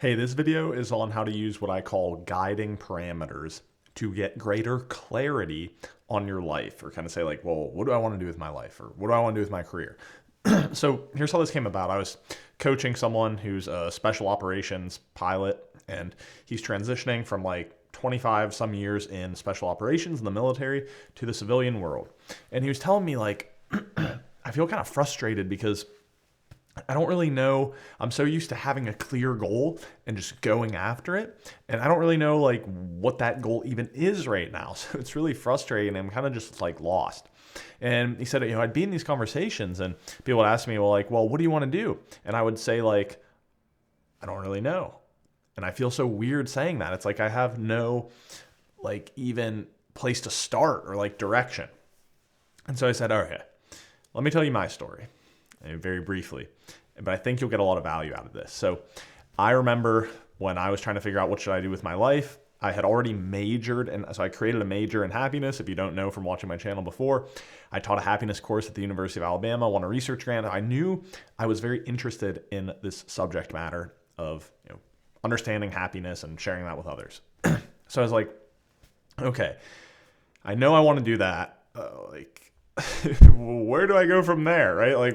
Hey, this video is on how to use what I call guiding parameters to get greater clarity on your life, or kind of say like, well, what do I want to do with my life? Or what do I want to do with my career? So here's how this came about. I was coaching someone who's a special operations pilot, and he's transitioning from like 25 some years in special operations in the military to the civilian world. And he was telling me like, I feel kind of frustrated because I don't really know. I'm so used to having a clear goal and just going after it. And I don't really know like what that goal even is right now. So it's really frustrating. I'm kind of just like lost. And he said, I'd be in these conversations and people would ask me, well, what do you want to do? And I would say like, I don't really know. And I feel so weird saying that. It's like I have no like even place to start or like direction. And so I said, okay, let me tell you my story very briefly, but I think you'll get a lot of value out of this. So I remember when I was trying to figure out what should I do with my life, I had already majored, and so I created a major in happiness. If you don't know from watching my channel before, I taught a happiness course at the University of Alabama, won a research grant. I knew I was very interested in this subject matter of understanding happiness and sharing that with others. So I was like, okay, I know I want to do that. Where do I go from there, right? Like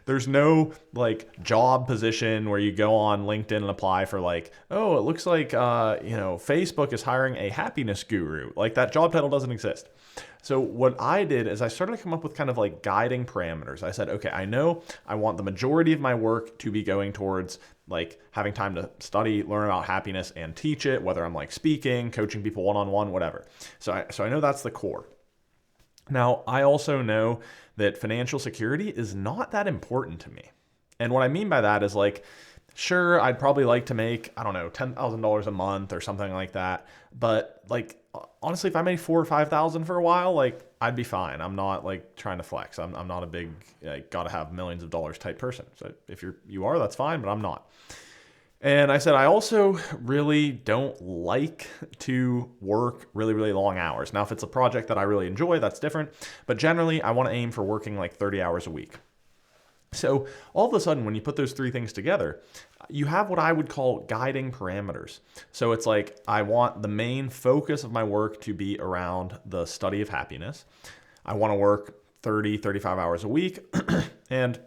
there's no like job position where you go on LinkedIn and apply for like, oh, it looks like Facebook is hiring a happiness guru. Like that job title doesn't exist. So what I did is I started to come up with kind of like guiding parameters. I said, okay, I know I want the majority of my work to be going towards like having time to study, learn about happiness and teach it, whether I'm like speaking, coaching people one-on-one, whatever. So I know that's the core. Now, I also know that financial security is not that important to me. And what I mean by that is like, sure, I'd probably like to make, I don't know, $10,000 a month or something like that. But like, honestly, if I made $4,000 or $5,000 for a while, like I'd be fine. I'm not like trying to flex. I'm not a big, gotta have millions of dollars type person. So if you are, that's fine, but I'm not. And I said, I also really don't like to work really, really long hours. Now, if it's a project that I really enjoy, that's different. But generally, I want to aim for working like 30 hours a week. So all of a sudden, when you put those three things together, you have what I would call guiding parameters. So it's like, I want the main focus of my work to be around the study of happiness. I want to work 30, 35 hours a week. And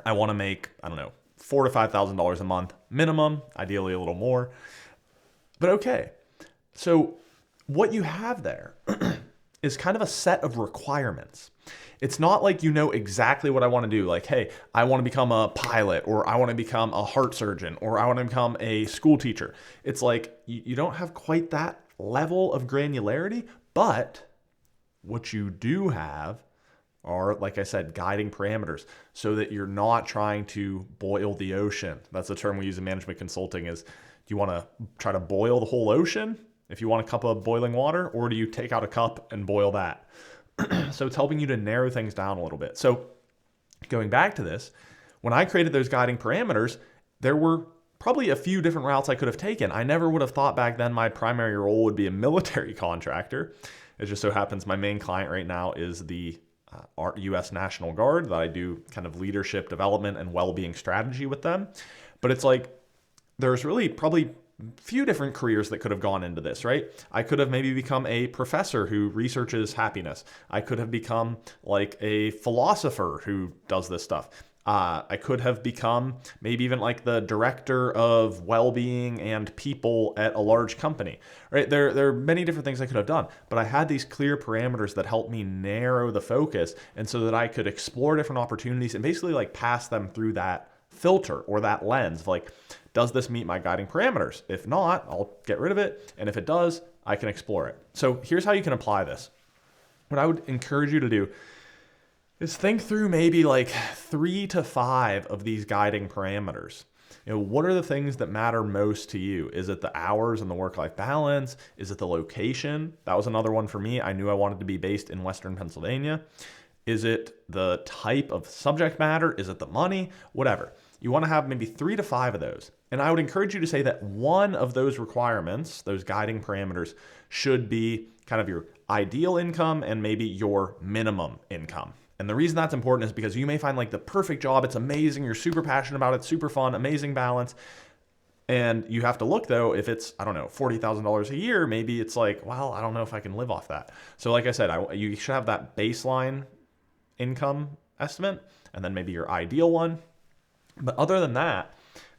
I want to make, I don't know, $4,000 to $5,000 a month minimum, ideally a little more. But okay, so what you have there is kind of a set of requirements. It's not like you know exactly what I want to do. Like, hey, I want to become a pilot, or I want to become a heart surgeon, or I want to become a school teacher. It's like you don't have quite that level of granularity, but what you do have are, like I said, guiding parameters so that you're not trying to boil the ocean. That's the term we use in management consulting is, do you want to try to boil the whole ocean if you want a cup of boiling water, or do you take out a cup and boil that? So it's helping you to narrow things down a little bit. So going back to this, when I created those guiding parameters, there were probably a few different routes I could have taken. I never would have thought back then my primary role would be a military contractor. It just so happens my main client right now is the our U.S. National Guard, that I do kind of leadership development and well-being strategy with them. But it's like, there's really probably few different careers that could have gone into this, right? I could have maybe become a professor who researches happiness. I could have become like a philosopher who does this stuff. I could have become maybe even like the director of well-being and people at a large company, right? There are many different things I could have done, but I had these clear parameters that helped me narrow the focus, and so that I could explore different opportunities and basically like pass them through that filter or that lens of like, does this meet my guiding parameters? If not, I'll get rid of it. And if it does, I can explore it. So here's how you can apply this. What I would encourage you to do is think through maybe like 3 to 5 of these guiding parameters. What are the things that matter most to you? Is it the hours and the work-life balance? Is it the location? That was another one for me. I knew I wanted to be based in Western Pennsylvania. Is it the type of subject matter? Is it the money? Whatever. You want to have maybe 3 to 5 of those. And I would encourage you to say that one of those requirements, those guiding parameters, should be kind of your ideal income and maybe your minimum income. And the reason that's important is because you may find like the perfect job. It's amazing. You're super passionate about it, super fun, amazing balance. And you have to look though, if it's, I don't know, $40,000 a year, maybe it's like, well, I don't know if I can live off that. So like I said, you should have that baseline income estimate and then maybe your ideal one. But other than that,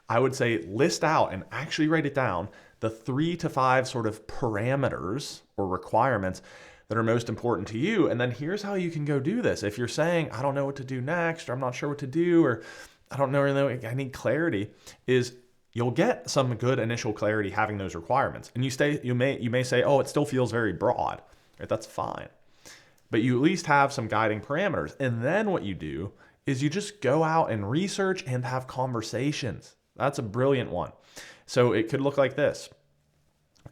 I would say list out and actually write it down, the 3 to 5 sort of parameters or requirements that are most important to you. And then here's how you can go do this. If you're saying, I don't know what to do next, or I'm not sure what to do, or I don't know, I need clarity, is you'll get some good initial clarity having those requirements. And you may say, oh, it still feels very broad. Right? That's fine. But you at least have some guiding parameters. And then what you do is you just go out and research and have conversations. That's a brilliant one. So it could look like this.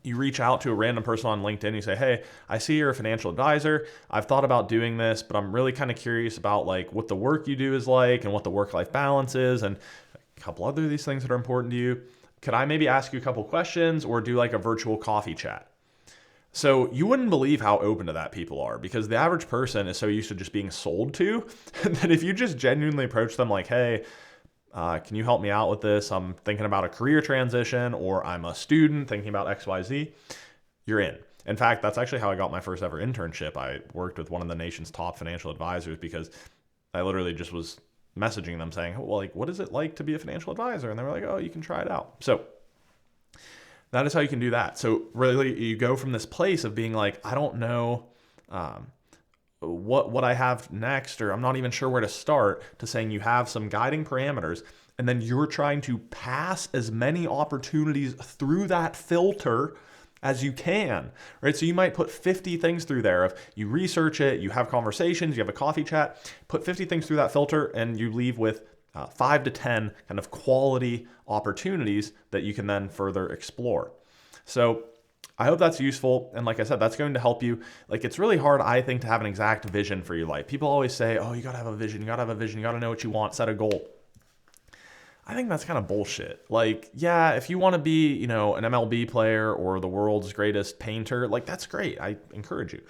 You reach out to a random person on LinkedIn. You say, hey, I see you're a financial advisor. I've thought about doing this, but I'm really kind of curious about like what the work you do is like and what the work-life balance is and a couple other of these things that are important to you. Could I maybe ask you a couple questions or do like a virtual coffee chat? So you wouldn't believe how open to that people are, because the average person is so used to just being sold to that if you just genuinely approach them like, hey, can you help me out with this? I'm thinking about a career transition, or I'm a student thinking about XYZ, you're in. In fact, that's actually how I got my first ever internship. I worked with one of the nation's top financial advisors because I literally just was messaging them saying, well, like, what is it like to be a financial advisor? And they were like, oh, you can try it out. So that is how you can do that. So really you go from this place of being like, I don't know what I have next, or I'm not even sure where to start, to saying you have some guiding parameters, and then you're trying to pass as many opportunities through that filter as you can, right? So you might put 50 things through there. If you research it, you have conversations, you have a coffee chat, put 50 things through that filter, and you leave with 5 to 10 kind of quality opportunities that you can then further explore. So I hope that's useful. And like I said, that's going to help you. Like, it's really hard, I think, to have an exact vision for your life. People always say, oh, you got to have a vision. You got to have a vision. You got to know what you want, set a goal. I think that's kind of bullshit. Like, yeah, if you want to be, an MLB player or the world's greatest painter, like, that's great. I encourage you.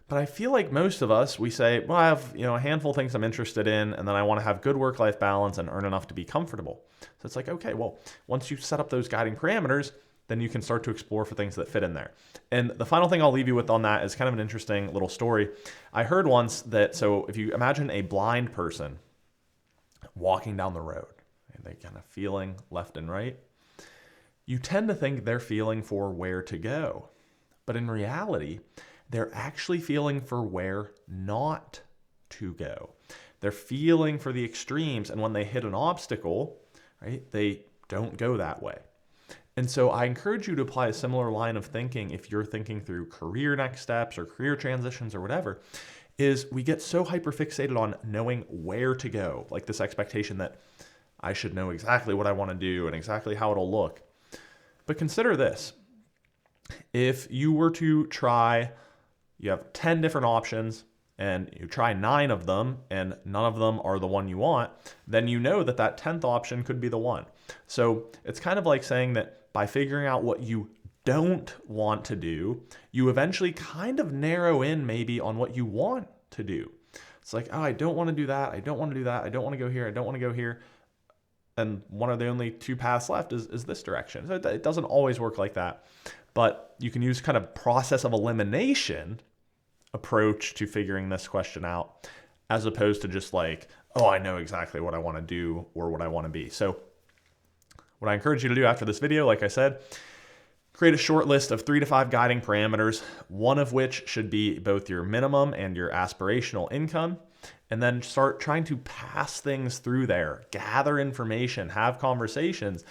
But I feel like most of us, we say, well, I have, a handful of things I'm interested in, and then I want to have good work-life balance and earn enough to be comfortable. So it's like, okay, well, once you set up those guiding parameters, then you can start to explore for things that fit in there. And the final thing I'll leave you with on that is kind of an interesting little story. I heard once that, so if you imagine a blind person walking down the road, and they kind of feeling left and right, you tend to think they're feeling for where to go. But in reality, they're actually feeling for where not to go. They're feeling for the extremes, and when they hit an obstacle, right, they don't go that way. And so I encourage you to apply a similar line of thinking if you're thinking through career next steps or career transitions or whatever, is we get so hyperfixated on knowing where to go, like this expectation that I should know exactly what I want to do and exactly how it'll look. But consider this. If you were to try, you have 10 different options, and you try 9 of them, and none of them are the one you want, then you know that that 10th option could be the one. So it's kind of like saying that by figuring out what you don't want to do, you eventually kind of narrow in maybe on what you want to do. It's like, oh, I don't want to do that. I don't want to do that. I don't want to go here. I don't want to go here. And one of the only 2 paths left is this direction. So it doesn't always work like that. But you can use kind of process of elimination approach to figuring this question out, as opposed to just like, oh, I know exactly what I want to do or what I want to be. So what I encourage you to do after this video, like I said, create a short list of 3 to 5 guiding parameters, one of which should be both your minimum and your aspirational income, and then start trying to pass things through there, gather information, have conversations,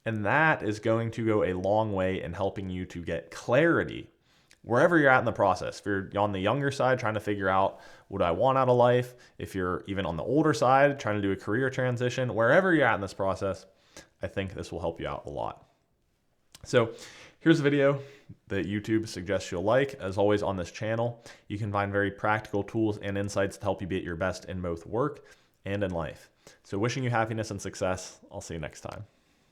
and that is going to go a long way in helping you to get clarity wherever you're at in the process. If you're on the younger side trying to figure out what I want out of life, if you're even on the older side trying to do a career transition, wherever you're at in this process, I think this will help you out a lot. So here's a video that YouTube suggests you'll like. As always on this channel, you can find very practical tools and insights to help you be at your best in both work and in life. So wishing you happiness and success. I'll see you next time.